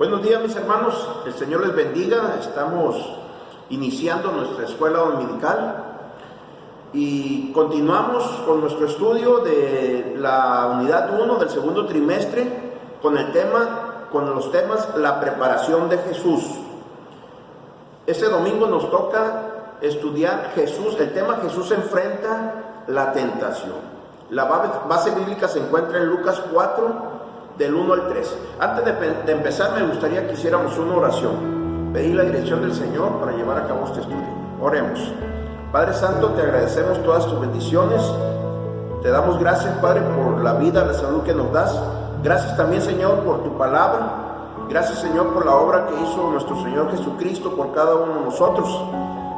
Buenos días, mis hermanos, el Señor les bendiga. Estamos iniciando nuestra escuela dominical y continuamos con nuestro estudio de la unidad 1 del segundo trimestre con los temas la preparación de Jesús. Este domingo nos toca estudiar Jesús, el tema Jesús enfrenta la tentación. La base bíblica se encuentra en Lucas 4, del 1 al 3. Antes de empezar, me gustaría que hiciéramos una oración. Pedir la dirección del Señor para llevar a cabo este estudio. Oremos. Padre Santo, te agradecemos todas tus bendiciones. Te damos gracias, Padre, por la vida, la salud que nos das. Gracias también, Señor, por tu palabra. Gracias, Señor, por la obra que hizo nuestro Señor Jesucristo por cada uno de nosotros.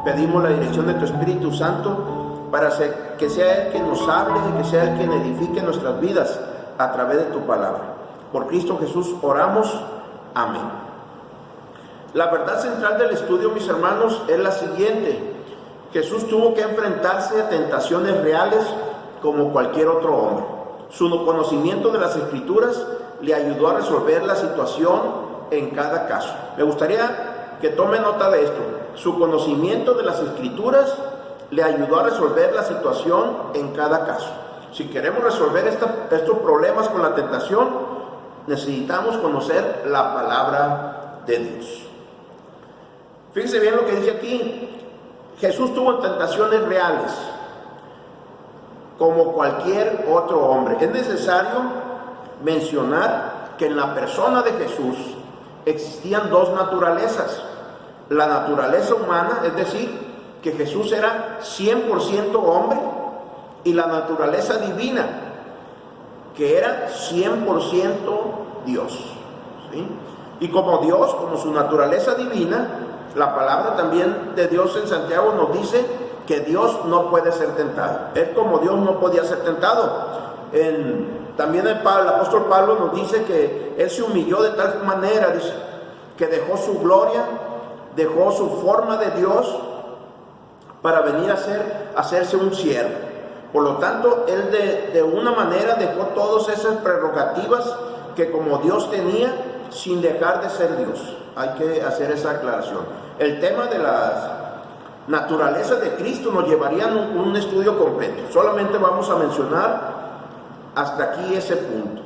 Pedimos la dirección de tu Espíritu Santo para que sea Él quien nos hable y que sea Él quien edifique nuestras vidas a través de tu palabra. Por Cristo Jesús oramos. Amén. La verdad central del estudio, mis hermanos, es la siguiente. Jesús tuvo que enfrentarse a tentaciones reales como cualquier otro hombre. Su conocimiento de las Escrituras le ayudó a resolver la situación en cada caso. Me gustaría que tome nota de esto. Su conocimiento de las Escrituras le ayudó a resolver la situación en cada caso. Si queremos resolver estos problemas con la tentación, necesitamos conocer la palabra de Dios. Fíjense bien lo que dice aquí. Jesús tuvo tentaciones reales como cualquier otro hombre. Es necesario mencionar que en la persona de Jesús existían dos naturalezas. La naturaleza humana, es decir, que Jesús era 100% hombre, y la naturaleza divina, que era 100% Dios, ¿sí? Y como Dios, como su naturaleza divina, la palabra también de Dios en Santiago nos dice que Dios no puede ser tentado. Él como Dios no podía ser tentado. También el apóstol Pablo nos dice que Él se humilló de tal manera, dice, que dejó su gloria, dejó su forma de Dios para venir a hacerse un siervo. Por lo tanto, Él de una manera dejó todas esas prerrogativas que como Dios tenía sin dejar de ser Dios. Hay que hacer esa aclaración. El tema de las naturalezas de Cristo nos llevaría a un estudio completo. Solamente vamos a mencionar hasta aquí ese punto.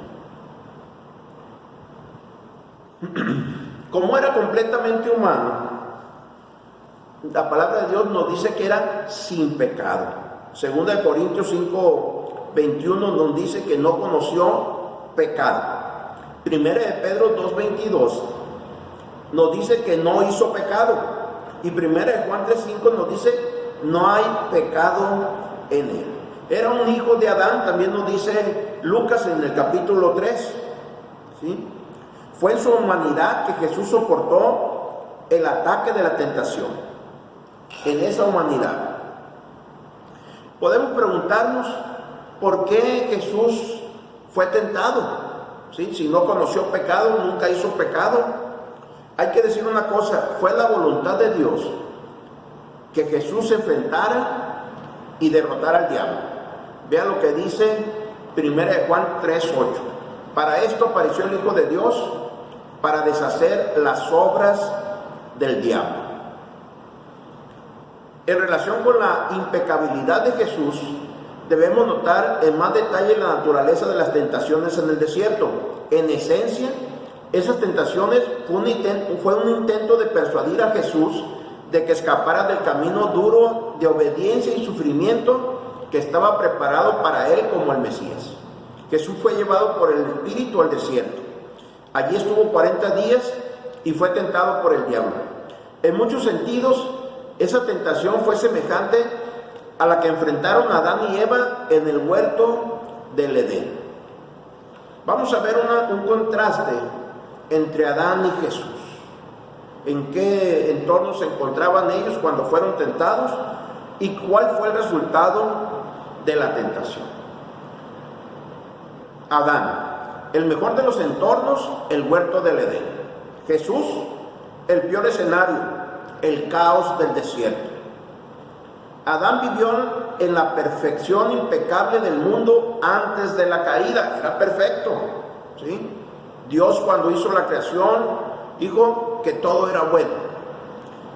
Como era completamente humano, la palabra de Dios nos dice que era sin pecado. Segunda de Corintios 5:21 nos dice que no conoció pecado. Primera de Pedro 2:22 nos dice que no hizo pecado. Y primera de Juan 3:5 nos dice no hay pecado en él. Era un hijo de Adán, también nos dice Lucas en el capítulo 3. ¿Sí? Fue en su humanidad que Jesús soportó el ataque de la tentación. En esa humanidad. Podemos preguntarnos por qué Jesús fue tentado. ¿Sí? Si no conoció pecado, nunca hizo pecado. Hay que decir una cosa, fue la voluntad de Dios que Jesús se enfrentara y derrotara al diablo. Vean lo que dice 1 Juan 3:8. Para esto apareció el Hijo de Dios, para deshacer las obras del diablo. En relación con la impecabilidad de Jesús, debemos notar en más detalle la naturaleza de las tentaciones en el desierto. En esencia, esas tentaciones fue un intento de persuadir a Jesús de que escapara del camino duro de obediencia y sufrimiento que estaba preparado para él como el Mesías. Jesús fue llevado por el Espíritu al desierto. Allí estuvo 40 días y fue tentado por el diablo. En muchos sentidos, esa tentación fue semejante a la que enfrentaron a Adán y Eva en el huerto del Edén. Vamos a ver un contraste entre Adán y Jesús. En qué entorno se encontraban ellos cuando fueron tentados y cuál fue el resultado de la tentación. Adán, el mejor de los entornos, el huerto del Edén. Jesús, el peor escenario, el caos del desierto. Adán vivió en la perfección impecable del mundo antes de la caída, era perfecto, ¿sí? Dios, cuando hizo la creación, dijo que todo era bueno.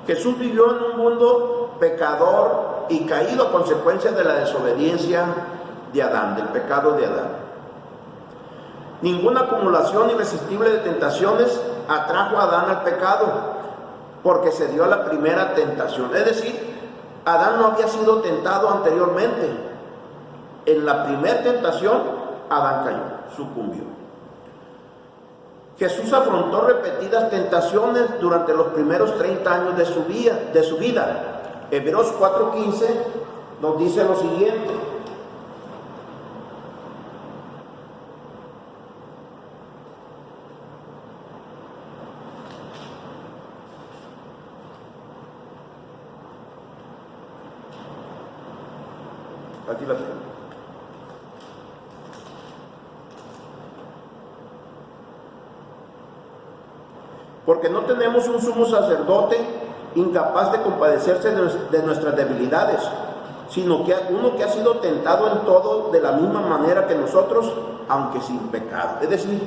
Jesús vivió en un mundo pecador y caído a consecuencia de la desobediencia de Adán, del pecado de Adán. Ninguna acumulación irresistible de tentaciones atrajo a Adán al pecado, porque se dio a la primera tentación. Es decir, Adán no había sido tentado anteriormente. En la primera tentación, Adán cayó, sucumbió. Jesús afrontó repetidas tentaciones durante los primeros 30 años de su vida. Hebreos 4:15 nos dice lo siguiente. Aquí la tengo. Porque no tenemos un sumo sacerdote incapaz de compadecerse de nuestras debilidades, sino que uno que ha sido tentado en todo de la misma manera que nosotros, aunque sin pecado. Es decir,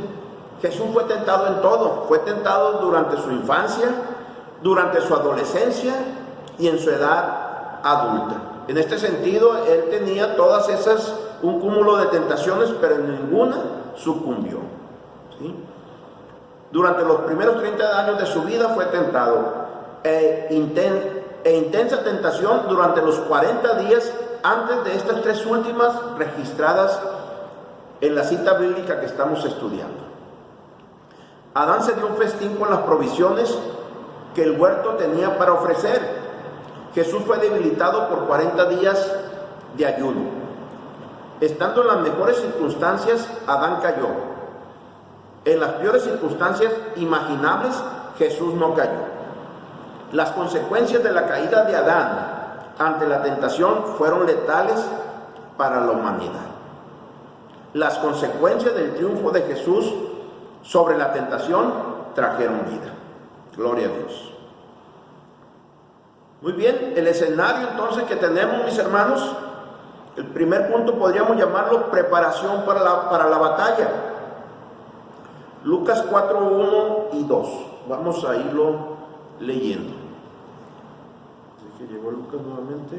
Jesús fue tentado en todo. Fue tentado durante su infancia, durante su adolescencia y en su edad adulta. En este sentido, él tenía todas esas, un cúmulo de tentaciones, pero en ninguna sucumbió. ¿Sí? Durante los primeros 30 años de su vida fue tentado intensa tentación durante los 40 días antes de estas tres últimas registradas en la cita bíblica que estamos estudiando. Adán se dio un festín con las provisiones que el huerto tenía para ofrecer. Jesús fue debilitado por 40 días de ayuno. Estando en las mejores circunstancias, Adán cayó. En las peores circunstancias imaginables, Jesús no cayó. Las consecuencias de la caída de Adán ante la tentación fueron letales para la humanidad. Las consecuencias del triunfo de Jesús sobre la tentación trajeron vida. Gloria a Dios. Muy bien, el escenario entonces que tenemos, mis hermanos, el primer punto podríamos llamarlo preparación para la batalla. Lucas 4, 1 y 2. Vamos a irlo leyendo. ¿Que llegó Lucas nuevamente?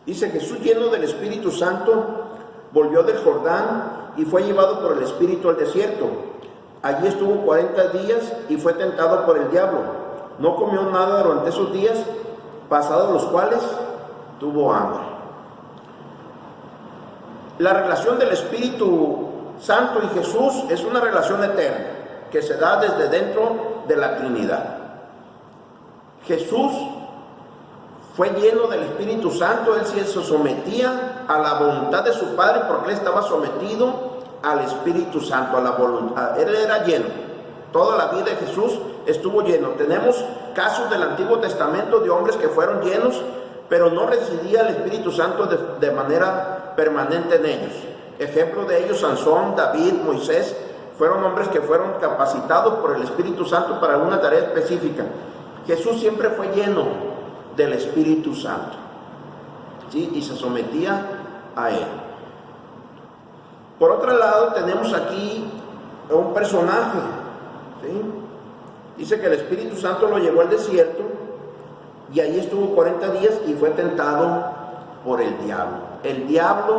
Dice: Jesús, lleno del Espíritu Santo, volvió del Jordán y fue llevado por el Espíritu al desierto. Allí estuvo 40 días y fue tentado por el diablo. No comió nada durante esos días, pasados los cuales tuvo hambre. La relación del Espíritu Santo y Jesús es una relación eterna que se da desde dentro de la Trinidad. Jesús fue lleno del Espíritu Santo. Él se sometía a la voluntad de su Padre porque él estaba sometido al Espíritu Santo, a la voluntad. Él era lleno. Toda la vida de Jesús estuvo lleno. Tenemos casos del Antiguo Testamento de hombres que fueron llenos, pero no residía el Espíritu Santo de manera permanente en ellos. Ejemplo de ellos: Sansón, David, Moisés. Fueron hombres que fueron capacitados por el Espíritu Santo para alguna tarea específica. Jesús siempre fue lleno del Espíritu Santo, ¿sí? Y se sometía a él. Por otro lado, tenemos aquí un personaje, ¿sí? Dice que el Espíritu Santo lo llevó al desierto y allí estuvo 40 días y fue tentado por el diablo. El diablo,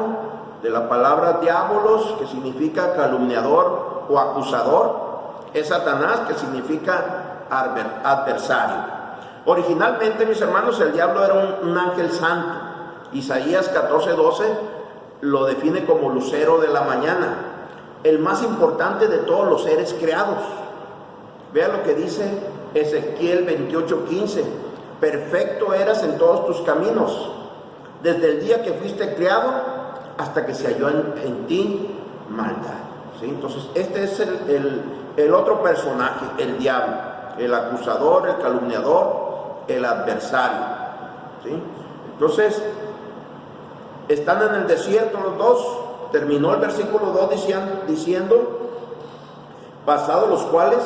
de la palabra diabolos, que significa calumniador o acusador, es Satanás, que significa adversario. Originalmente, mis hermanos, el diablo era un ángel santo. Isaías 14:12 lo define como lucero de la mañana, el más importante de todos los seres creados. Vea lo que dice Ezequiel 28:15: perfecto eras en todos tus caminos, desde el día que fuiste creado hasta que se halló en ti maldad. ¿Sí? Entonces, este es el otro personaje, el diablo, el acusador, el calumniador, el adversario. ¿Sí? Entonces, están en el desierto los dos. Terminó el versículo 2 diciendo: pasados los cuales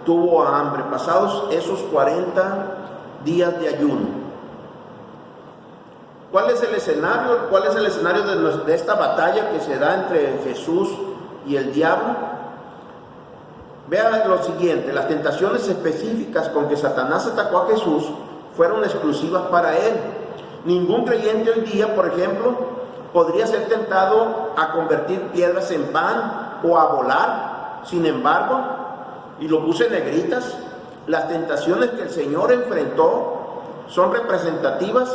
tuvo hambre, pasados esos 40 días de ayuno. ¿Cuál es el escenario? ¿Cuál es el escenario de esta batalla que se da entre Jesús y el diablo? Vean lo siguiente: las tentaciones específicas con que Satanás atacó a Jesús fueron exclusivas para él. Ningún creyente hoy día, por ejemplo, podría ser tentado a convertir piedras en pan o a volar. Sin embargo, y lo puse en negritas, las tentaciones que el Señor enfrentó son representativas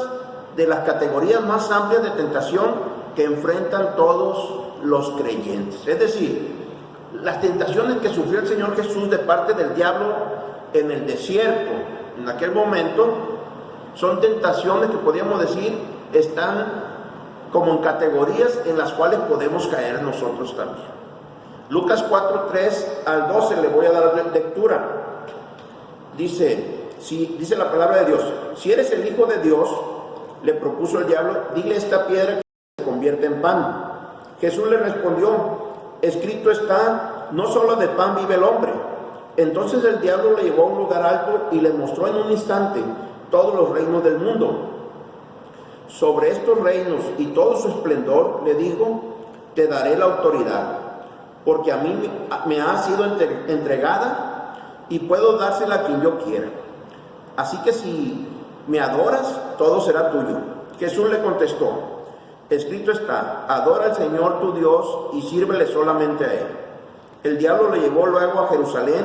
de las categorías más amplias de tentación que enfrentan todos los creyentes. Es decir, las tentaciones que sufrió el Señor Jesús de parte del diablo en el desierto, en aquel momento, son tentaciones que podríamos decir están como en categorías en las cuales podemos caer nosotros también. Lucas 4, 3 al 12 le voy a dar lectura. Dice la palabra de Dios: si eres el Hijo de Dios, le propuso el diablo, dile a esta piedra que se convierte en pan. Jesús le respondió: escrito está, no solo de pan vive el hombre. Entonces el diablo le llevó a un lugar alto y le mostró en un instante todos los reinos del mundo. Sobre estos reinos y todo su esplendor, le dijo, te daré la autoridad, porque a mí me ha sido entregada y puedo dársela a quien yo quiera. Así que si me adoras, todo será tuyo. Jesús le contestó, escrito está, adora al Señor tu Dios y sírvele solamente a Él. El diablo le llevó luego a Jerusalén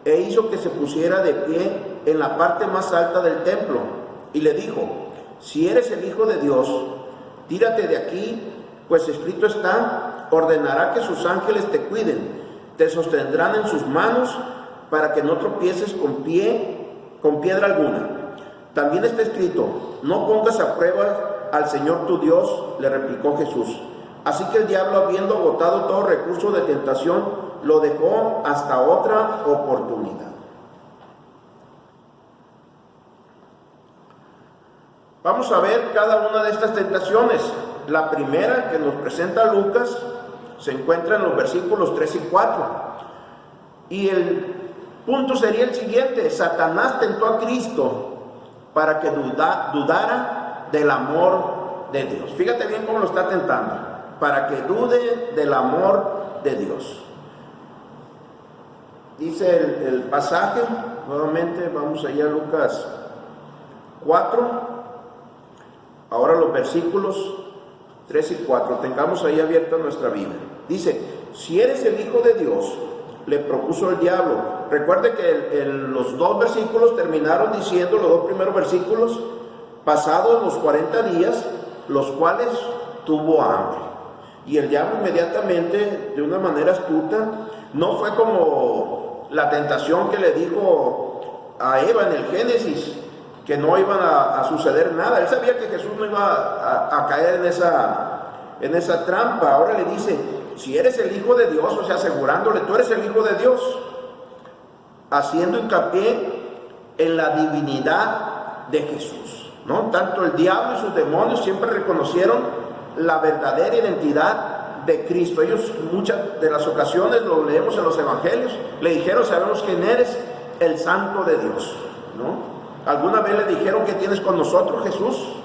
e hizo que se pusiera de pie en la parte más alta del templo y le dijo, si eres el Hijo de Dios, tírate de aquí, pues escrito está, ordenará que sus ángeles te cuiden, te sostendrán en sus manos para que no tropieces con piedra alguna. También está escrito, no pongas a prueba al Señor tu Dios, le replicó Jesús. Así que el diablo, habiendo agotado todo recurso de tentación, lo dejó hasta otra oportunidad. Vamos a ver cada una de estas tentaciones. La primera que nos presenta Lucas se encuentra en los versículos 3 y 4. Y el punto sería el siguiente: Satanás tentó a Cristo para que dudara del amor de Dios. Fíjate bien cómo lo está tentando, para que dude del amor de Dios. Dice el pasaje, nuevamente vamos allá a Lucas 4, ahora los versículos 3 y 4, tengamos ahí abierta nuestra Biblia. Dice, si eres el Hijo de Dios, le propuso el diablo. Recuerde que los dos versículos terminaron diciendo, los dos primeros versículos, pasados los 40 días, los cuales tuvo hambre. Y el diablo inmediatamente, de una manera astuta, no fue como la tentación que le dijo a Eva en el Génesis, que no iban a suceder nada. Él sabía que Jesús no iba a caer en esa trampa. Ahora le dice, si eres el Hijo de Dios, o sea, asegurándole, tú eres el Hijo de Dios, haciendo hincapié en la divinidad de Jesús, ¿no? Tanto el diablo y sus demonios siempre reconocieron la verdadera identidad de Cristo. Ellos, muchas de las ocasiones, lo leemos en los evangelios, le dijeron, sabemos quién eres, el Santo de Dios, ¿no? ¿Alguna vez le dijeron que tienes con nosotros, Jesús?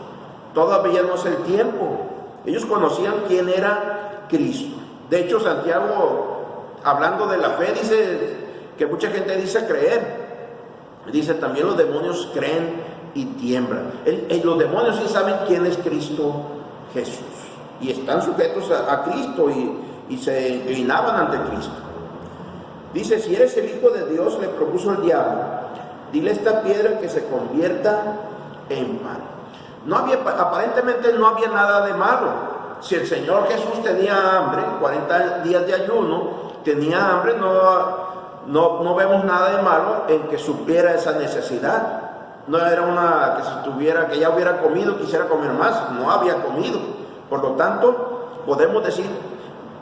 Todavía no es el tiempo. Ellos conocían quién era Cristo. De hecho, Santiago, hablando de la fe, dice que mucha gente dice creer. Dice también los demonios creen y tiemblan. Los demonios sí saben quién es Cristo Jesús. Y están sujetos a Cristo y se inclinaban ante Cristo. Dice, si eres el Hijo de Dios, le propuso el diablo, dile a esta piedra que se convierta en pan. Aparentemente no había nada de malo. Si el Señor Jesús tenía hambre, 40 días de ayuno, tenía hambre, no vemos nada de malo en que supiera esa necesidad. No era una que ya hubiera comido, quisiera comer más, no había comido. Por lo tanto, podemos decir,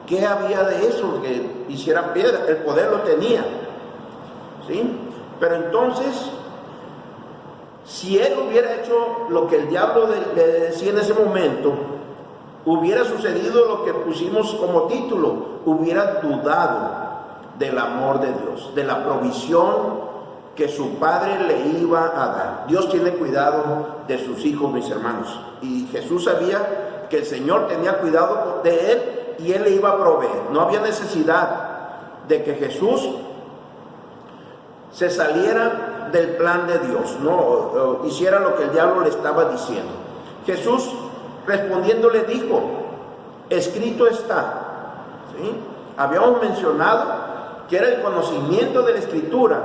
¿qué había de eso que hiciera piedra? El poder lo tenía, ¿sí? Pero entonces, si él hubiera hecho lo que el diablo le decía en ese momento, hubiera sucedido lo que pusimos como título, hubiera dudado del amor de Dios, de la provisión que su padre le iba a dar. Dios tiene cuidado de sus hijos, mis hermanos. Y Jesús sabía que el Señor tenía cuidado de él y él le iba a proveer. No había necesidad de que Jesús se saliera del plan de Dios, no hiciera lo que el diablo le estaba diciendo. Jesús respondiendo le dijo: escrito está. ¿Sí? Habíamos mencionado que era el conocimiento de la Escritura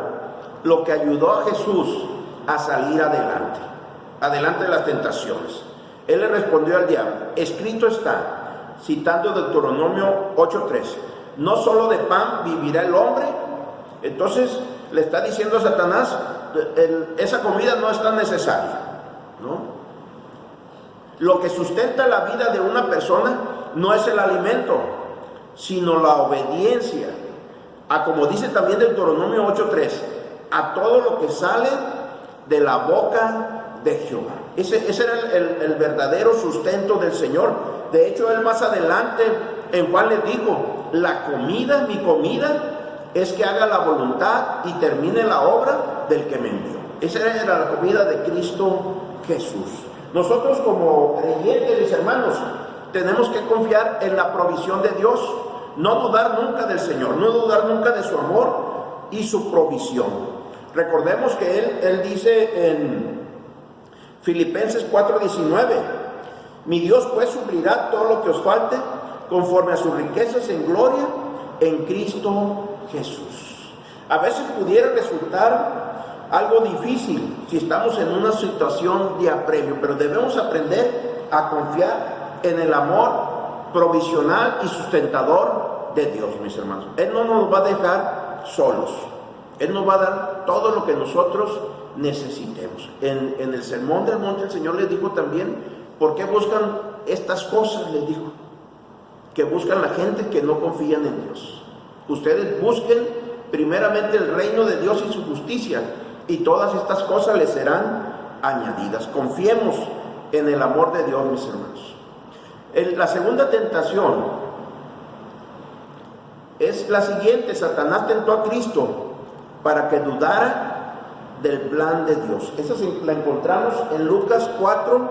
lo que ayudó a Jesús a salir adelante de las tentaciones. Él le respondió al diablo: escrito está, citando Deuteronomio 8:3, no solo de pan vivirá el hombre. Entonces le está diciendo a Satanás: esa comida no es tan necesaria, ¿no? Lo que sustenta la vida de una persona no es el alimento, sino la obediencia a, como dice también Deuteronomio 8:3, a todo lo que sale de la boca de Jehová. Ese era el verdadero sustento del Señor. De hecho, él más adelante en Juan le dijo: mi comida es que haga la voluntad y termine la obra del que me envió. Esa era la comida de Cristo Jesús. Nosotros como creyentes, mis hermanos, tenemos que confiar en la provisión de Dios, no dudar nunca del Señor, no dudar nunca de su amor y su provisión. Recordemos que Él dice en Filipenses 4:19, mi Dios pues suplirá todo lo que os falte conforme a sus riquezas en gloria en Cristo Jesús. A veces pudiera resultar algo difícil si estamos en una situación de apremio, pero debemos aprender a confiar en el amor provisional y sustentador de Dios, mis hermanos. Él no nos va a dejar solos. Él nos va a dar todo lo que nosotros necesitemos. En el Sermón del Monte el Señor les dijo también: ¿por qué buscan estas cosas? Les dijo que buscan la gente que no confían en Dios. Ustedes busquen primeramente el reino de Dios y su justicia, y todas estas cosas les serán añadidas. Confiemos en el amor de Dios, mis hermanos. La segunda tentación es la siguiente: Satanás tentó a Cristo para que dudara del plan de Dios. Esa la encontramos en Lucas 4,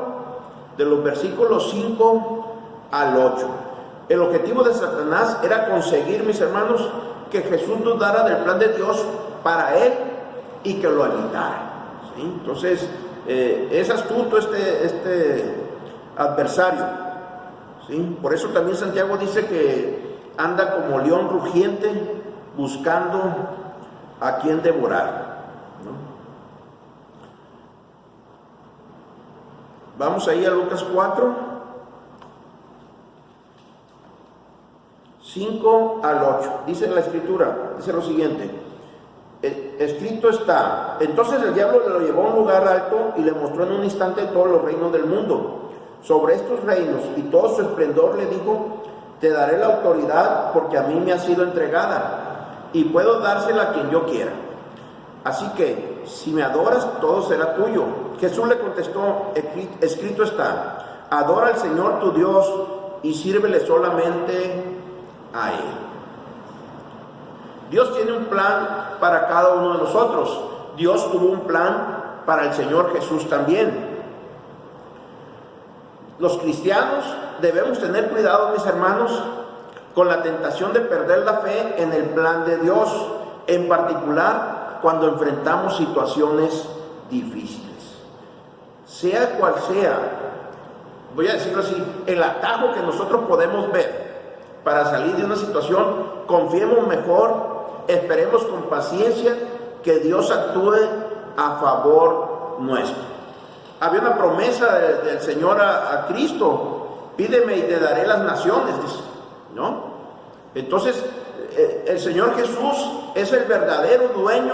de los versículos 5 al 8. El objetivo de Satanás era conseguir, mis hermanos, que Jesús dudara del plan de Dios para él y que lo evitara. ¿Sí? Entonces, es astuto este adversario. ¿Sí? Por eso también Santiago dice que anda como león rugiente buscando a quien devorar, ¿no? Vamos ahí a Lucas 4, 5 al 8. Dice la Escritura, dice lo siguiente: escrito está. Entonces el diablo lo llevó a un lugar alto y le mostró en un instante todos los reinos del mundo. Sobre estos reinos y todo su esplendor le dijo: te daré la autoridad porque a mí me ha sido entregada y puedo dársela a quien yo quiera. Así que si me adoras, todo será tuyo. Jesús le contestó: escrito está, adora al Señor tu Dios y sírvele solamente a Él. Dios tiene un plan para cada uno de nosotros. Dios tuvo un plan para el Señor Jesús también. Los cristianos debemos tener cuidado, mis hermanos, con la tentación de perder la fe en el plan de Dios, en particular cuando enfrentamos situaciones difíciles. Sea cual sea, voy a decirlo así, el atajo que nosotros podemos ver para salir de una situación, confiemos mejor, esperemos con paciencia que Dios actúe a favor nuestro. Había una promesa del Señor a Cristo: pídeme y te daré las naciones, dice, ¿no? Entonces, el Señor Jesús es el verdadero dueño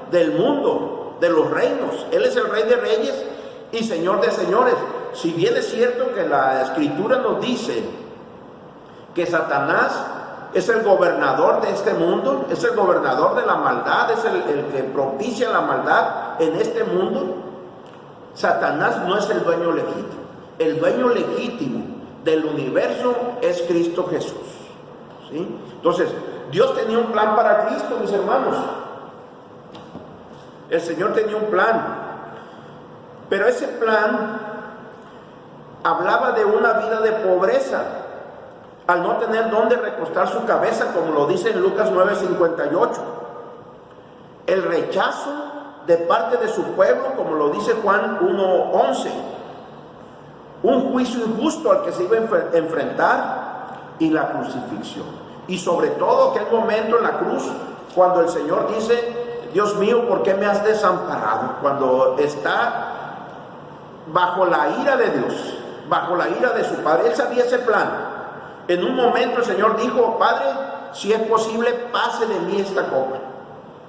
del mundo, de los reinos. Él es el Rey de Reyes y Señor de Señores. Si bien es cierto que la Escritura nos dice que Satanás es el gobernador de este mundo, es el gobernador de la maldad, es el que propicia la maldad en este mundo, Satanás no es el dueño legítimo. El dueño legítimo del universo es Cristo Jesús. ¿Sí? Entonces, Dios tenía un plan para Cristo, mis hermanos. El Señor tenía un plan, pero ese plan hablaba de una vida de pobreza, al no tener dónde recostar su cabeza, como lo dice en Lucas 9:58. El rechazo de parte de su pueblo, como lo dice Juan 1:11. Un juicio injusto al que se iba a enfrentar, y la crucifixión. Y sobre todo aquel momento en la cruz, cuando el Señor dice: Dios mío, ¿por qué me has desamparado? Cuando está bajo la ira de Dios, bajo la ira de su Padre. Él sabía ese plan. En un momento el Señor dijo: Padre, si es posible, pase de mí esta copa.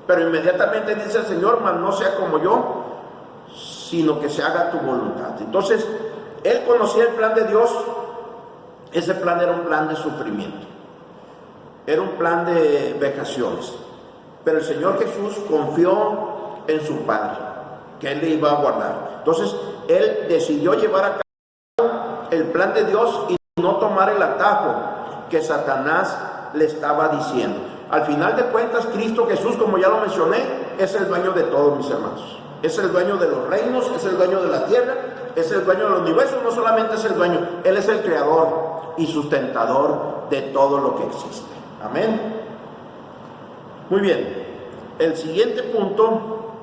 Pero inmediatamente dice el Señor: mas no sea como yo, sino que se haga tu voluntad. Entonces, él conocía el plan de Dios. Ese plan era un plan de sufrimiento, era un plan de vejaciones. Pero el Señor Jesús confió en su Padre, que Él le iba a guardar. Entonces, Él decidió llevar a cabo el plan de Dios y no tomar el atajo que Satanás le estaba diciendo. Al final de cuentas, Cristo Jesús, como ya lo mencioné, es el dueño de todos, mis hermanos. Es el dueño de los reinos, es el dueño de la tierra, es el dueño del universo. No solamente es el dueño, Él es el creador y sustentador de todo lo que existe. Amén. Muy bien. El siguiente punto,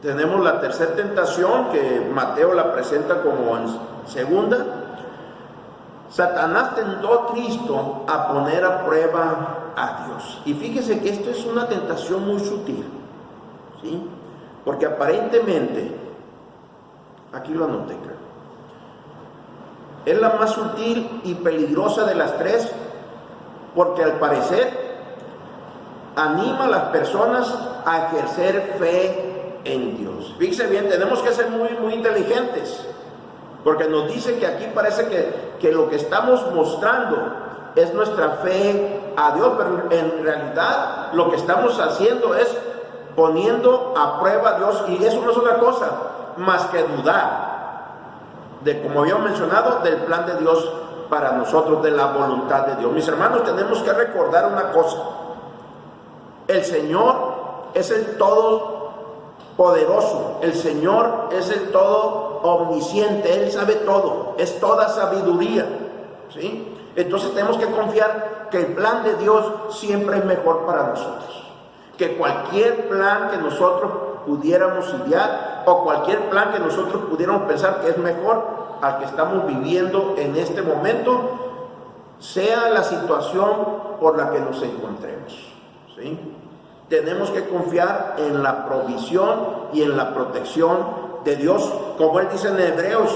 tenemos la tercera tentación, que Mateo la presenta como en segunda. Satanás tentó a Cristo a poner a prueba a Dios. Y fíjese que esto es una tentación muy sutil, ¿sí? Porque aparentemente, aquí lo anoté, creo, es la más sutil y peligrosa de las tres, porque al parecer anima a las personas a ejercer fe en Dios. Fíjese bien, tenemos que ser muy inteligentes, porque nos dice que aquí parece que lo que estamos mostrando es nuestra fe a Dios, pero en realidad lo que estamos haciendo es poniendo a prueba a Dios, y eso no es otra cosa más que dudar de, como había mencionado, del plan de Dios para nosotros, de la voluntad de Dios. Mis hermanos, tenemos que recordar una cosa: el Señor es el todopoderoso, el Señor es el todo omnisciente, Él sabe todo, es toda sabiduría, ¿sí? Entonces tenemos que confiar que el plan de Dios siempre es mejor para nosotros, que cualquier plan que nosotros pudiéramos idear, o cualquier plan que nosotros pudiéramos pensar que es mejor al que estamos viviendo en este momento, sea la situación por la que nos encontremos, ¿sí? Tenemos que confiar en la provisión y en la protección de Dios, como Él dice en Hebreos,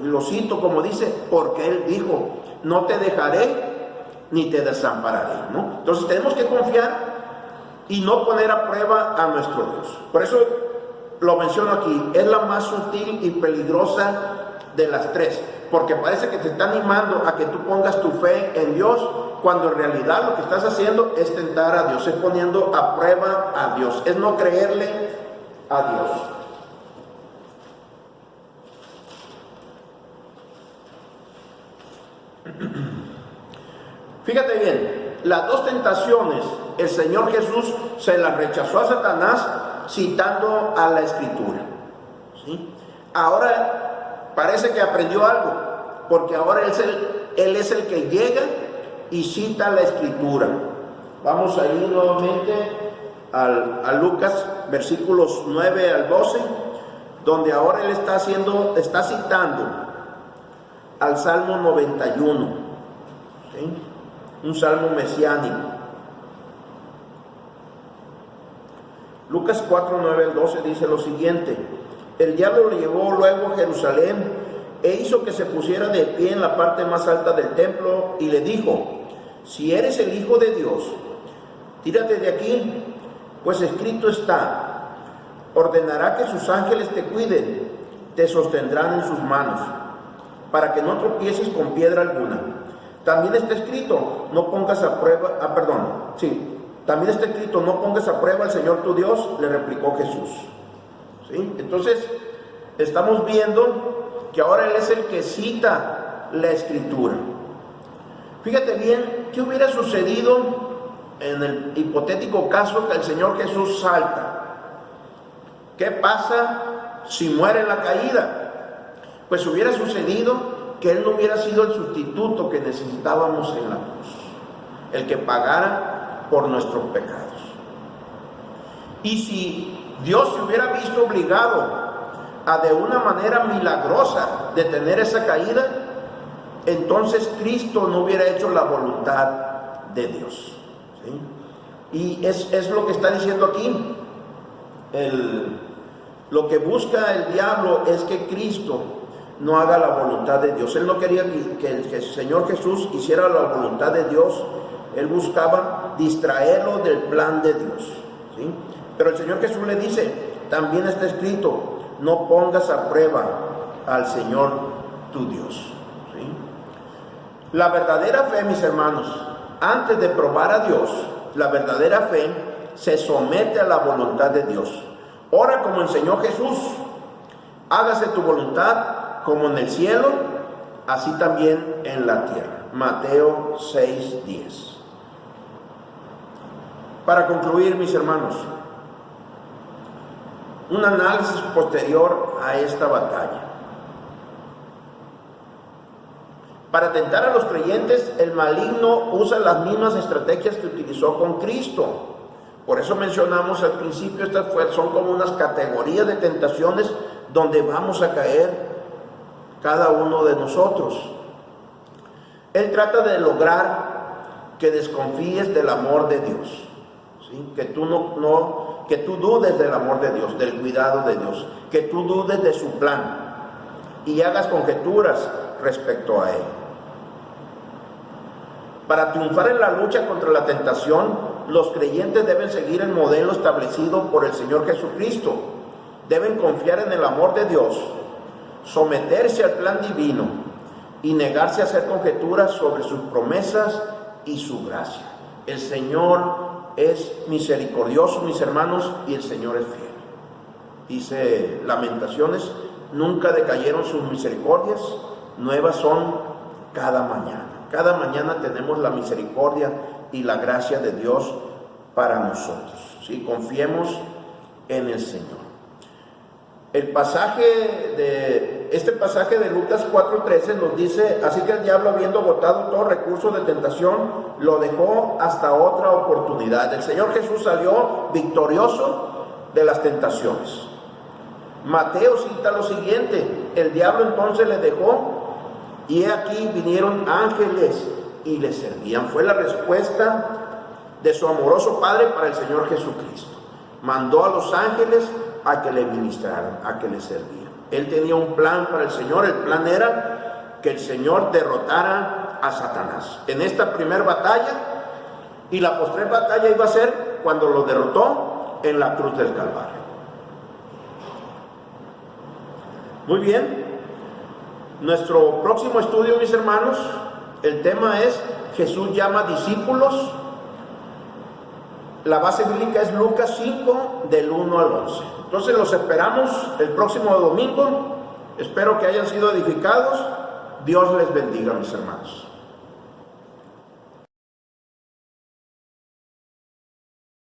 y lo cito como dice: porque Él dijo: no te dejaré ni te desampararé, ¿no? Entonces tenemos que confiar y no poner a prueba a nuestro Dios. Por eso lo menciono aquí, es la más sutil y peligrosa de las tres, porque parece que te está animando a que tú pongas tu fe en Dios, cuando en realidad lo que estás haciendo es tentar a Dios, es poniendo a prueba a Dios, es no creerle a Dios. Fíjate bien, las dos tentaciones el Señor Jesús se las rechazó a Satanás citando a la Escritura, ¿sí? Ahora parece que aprendió algo, porque ahora él es el que llega y cita la Escritura. Vamos a ir nuevamente a Lucas, versículos 9 al 12, donde ahora él está citando al Salmo 91, ¿sí? Un salmo mesiánico. Lucas 4, 9 al 12 dice lo siguiente: el diablo lo llevó luego a Jerusalén e hizo que se pusiera de pie en la parte más alta del templo y le dijo: si eres el Hijo de Dios, tírate de aquí, pues escrito está: ordenará que sus ángeles te cuiden, te sostendrán en sus manos, para que no tropieces con piedra alguna. También está escrito: no pongas a prueba, también está escrito: no pongas a prueba al Señor tu Dios, le replicó Jesús, ¿sí? Entonces, estamos viendo que ahora Él es el que cita la Escritura. Fíjate bien, ¿qué hubiera sucedido en el hipotético caso que el Señor Jesús salta, ¿qué pasa si muere en la caída? Pues hubiera sucedido que Él no hubiera sido el sustituto que necesitábamos en la cruz, el que pagara por nuestros pecados. Y si Dios se hubiera visto obligado a de una manera milagrosa detener esa caída, entonces Cristo no hubiera hecho la voluntad de Dios, ¿sí? Y es lo que está diciendo aquí. Lo que busca el diablo es que Cristo no haga la voluntad de Dios. Él no quería que el Señor Jesús hiciera la voluntad de Dios. Él buscaba distraerlo del plan de Dios, ¿sí? Pero el Señor Jesús le dice, también está escrito, no pongas a prueba al Señor tu Dios, ¿sí? La verdadera fe, mis hermanos, antes de probar a Dios, la verdadera fe se somete a la voluntad de Dios. Ora como enseñó Jesús, hágase tu voluntad como en el cielo, así también en la tierra. Mateo 6:10. Para concluir, mis hermanos, un análisis posterior a esta batalla. Para tentar a los creyentes, el maligno usa las mismas estrategias que utilizó con Cristo. Por eso mencionamos al principio, estas son como unas categorías de tentaciones donde vamos a caer cada uno de nosotros. Él trata de lograr que desconfíes del amor de Dios, ¿sí? Que tú dudes del amor de Dios, del cuidado de Dios, que tú dudes de su plan y hagas conjeturas respecto a él. Para triunfar en la lucha contra la tentación, los creyentes deben seguir el modelo establecido por el Señor Jesucristo. Deben confiar en el amor de Dios, someterse al plan divino y negarse a hacer conjeturas sobre sus promesas y su gracia. El Señor es misericordioso, mis hermanos, y el Señor es fiel. Dice Lamentaciones, nunca decayeron sus misericordias, nuevas son cada mañana. Cada mañana tenemos la misericordia y la gracia de Dios para nosotros. ¿Sí? Confiemos en el Señor. Este pasaje de Lucas 4:13 nos dice, así que el diablo, habiendo agotado todo recurso de tentación, lo dejó hasta otra oportunidad. El Señor Jesús salió victorioso de las tentaciones. Mateo cita lo siguiente, el diablo entonces le dejó, y aquí vinieron ángeles y le servían. Fue la respuesta de su amoroso Padre para el Señor Jesucristo. Mandó a los ángeles a que le ministraran, a que le servían. Él tenía un plan para el Señor. El plan era que el Señor derrotara a Satanás en esta primera batalla, y la postrer batalla iba a ser cuando lo derrotó en la cruz del Calvario. Muy bien, nuestro próximo estudio, mis hermanos, el tema es Jesús llama discípulos. La base bíblica es Lucas 5, del 1 al 11. Entonces los esperamos el próximo domingo. Espero que hayan sido edificados. Dios les bendiga, mis hermanos.